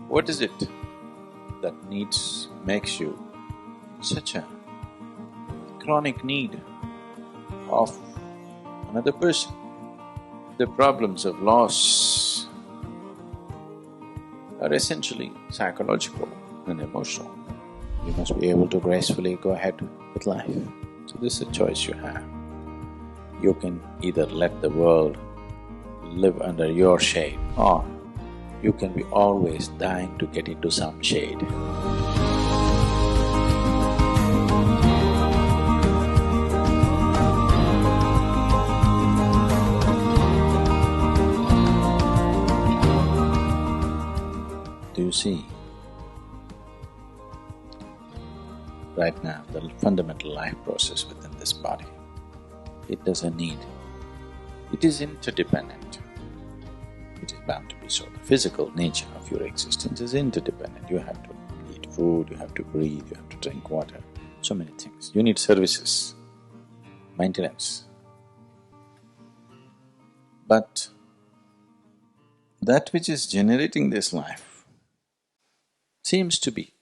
What is it that makes you such a chronic need of another person? The problems of loss are essentially psychological and emotional. You must be able to gracefully go ahead with life. So this is a choice you have. You can either let the world live under your shade, or you can be always dying to get into some shade. Do you see? Right now, the fundamental life process within this body, it doesn't need, it is interdependent. It is bound to be so. The physical nature of your existence is interdependent. You have to eat food, you have to breathe, you have to drink water, so many things. You need services, maintenance. But that which is generating this life seems to be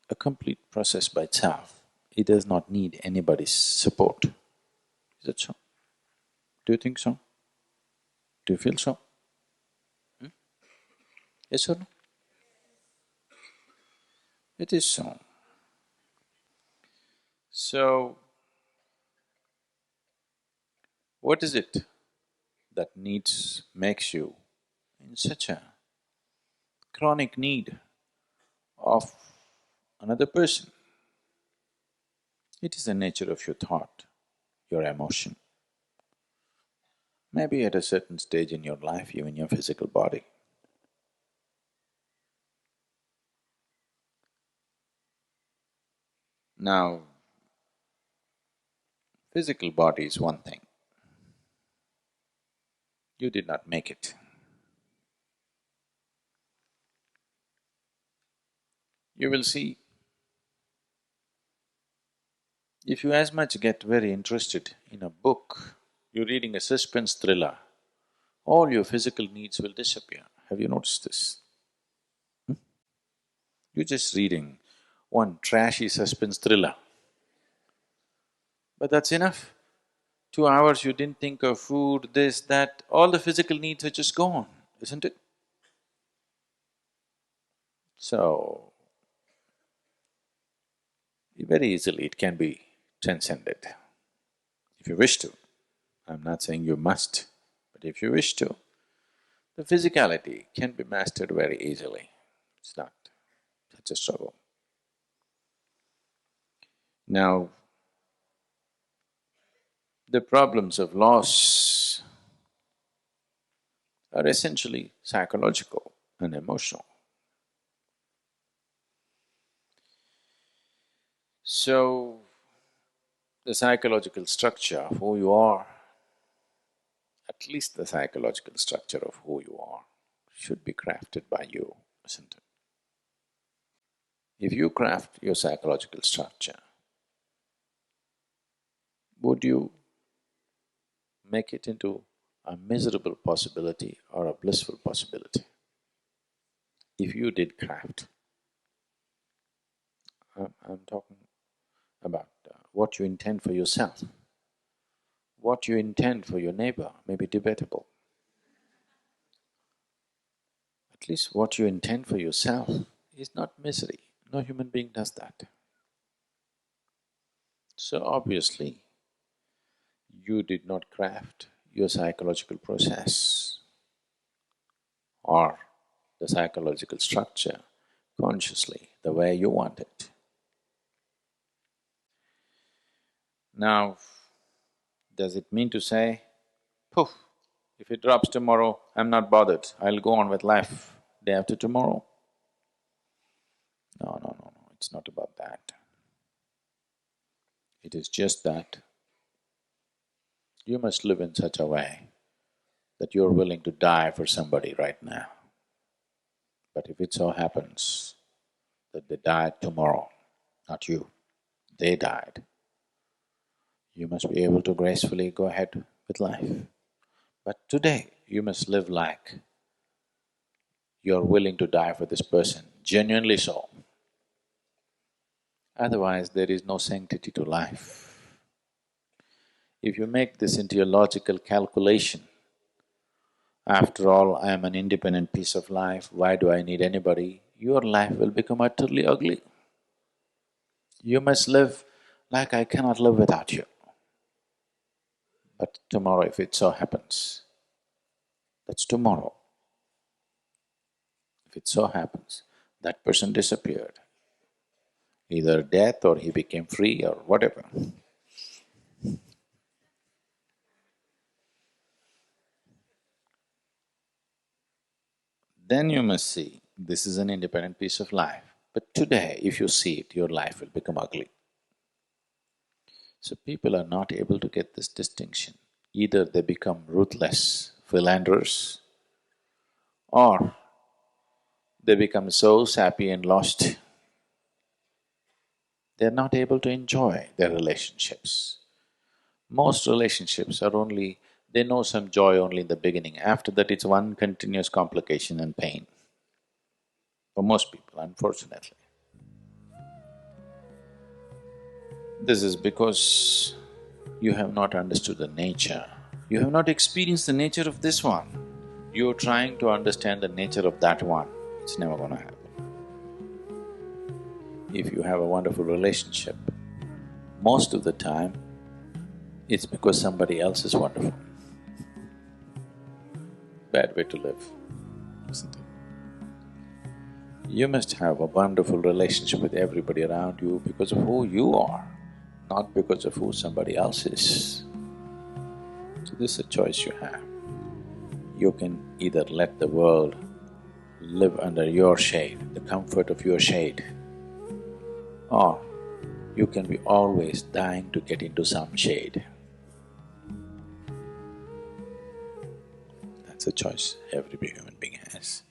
a complete process by itself. It does not need anybody's support. Is that so? Do you think so? Do you feel so? Yes or no? It is so. So, what is it that makes you in such a chronic need of another person? It is the nature of your thought, your emotion. Maybe at a certain stage in your life, even your physical body. Now, physical body is one thing. You did not make it. You will see, if you as much get very interested in a book, you're reading a suspense thriller, all your physical needs will disappear. Have you noticed this? You're just reading one trashy suspense thriller, but that's enough. 2 hours you didn't think of food, this, that, all the physical needs are just gone, isn't it? So, very easily it can be transcended, if you wish to. I'm not saying you must, but if you wish to, the physicality can be mastered very easily. It's not such a struggle. Now, the problems of loss are essentially psychological and emotional. So, the psychological structure of who you are, at least the psychological structure of who you are, should be crafted by you, isn't it? If you craft your psychological structure, would you make it into a miserable possibility or a blissful possibility? If you did craft, I'm talking about what you intend for yourself. What you intend for your neighbor may be debatable. At least what you intend for yourself is not misery. No human being does that. So obviously, you did not craft your psychological process or the psychological structure consciously the way you want it. Now, does it mean to say, poof, if it drops tomorrow, I'm not bothered, I'll go on with life day after tomorrow? No, it's not about that. It is just that you must live in such a way that you're willing to die for somebody right now. But if it so happens that they died tomorrow, not you, they died, you must be able to gracefully go ahead with life. But today, you must live like you're willing to die for this person, genuinely so. Otherwise, there is no sanctity to life. If you make this into a logical calculation, after all, I am an independent piece of life, why do I need anybody? Your life will become utterly ugly. You must live like I cannot live without you. But tomorrow, if it so happens, that's tomorrow. If it so happens, that person disappeared, either death or he became free or whatever. Then you must see, this is an independent piece of life. But today, if you see it, your life will become ugly. So people are not able to get this distinction. Either they become ruthless philanderers, or they become so sappy and lost, they're not able to enjoy their relationships. Most relationships are only… they know some joy only in the beginning, after that it's one continuous complication and pain. For most people, unfortunately. This is because you have not understood the nature. You have not experienced the nature of this one. You're trying to understand the nature of that one. It's never gonna happen. If you have a wonderful relationship, most of the time, it's because somebody else is wonderful. Bad way to live, isn't it? You must have a wonderful relationship with everybody around you because of who you are, not because of who somebody else is. So this is a choice you have. You can either let the world live under your shade, the comfort of your shade, or you can be always dying to get into some shade. That's a choice every human being has.